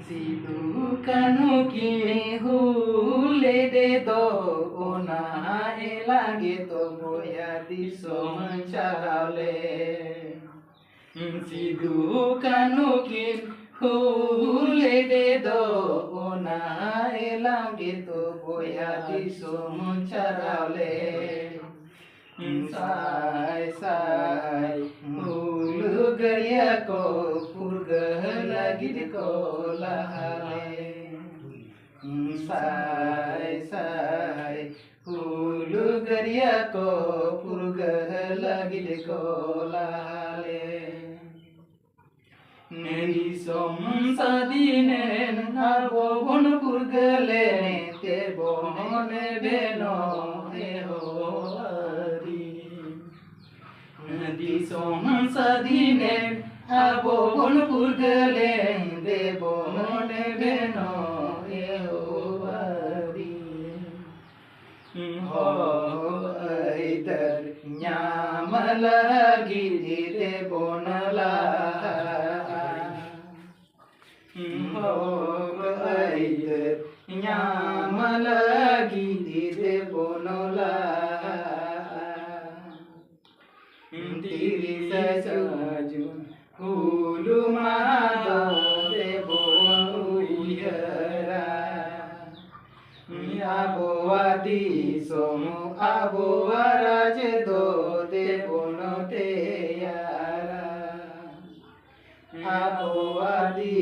Sidu kanuki hule de do ona elage to boya diso charale. Sidu kanuki hule de do ona elage to boya diso charale. Sai sai hulu gaya ko purgah lagi di kolahale. Sai sai hulu gaya ko purgah lagi di kolahale. Neri som sadinen abo bon purgale te bon beno eho. Nadi som sadinen abo bon purgale debo ne beno eowari. Ho aitar nyamalagi debo nala. Ho aitar nyamalagi debo nala. Tirisa sajun hulu mado debo uyara. Abo adi somu abo araj do debo no te yara. Abo adi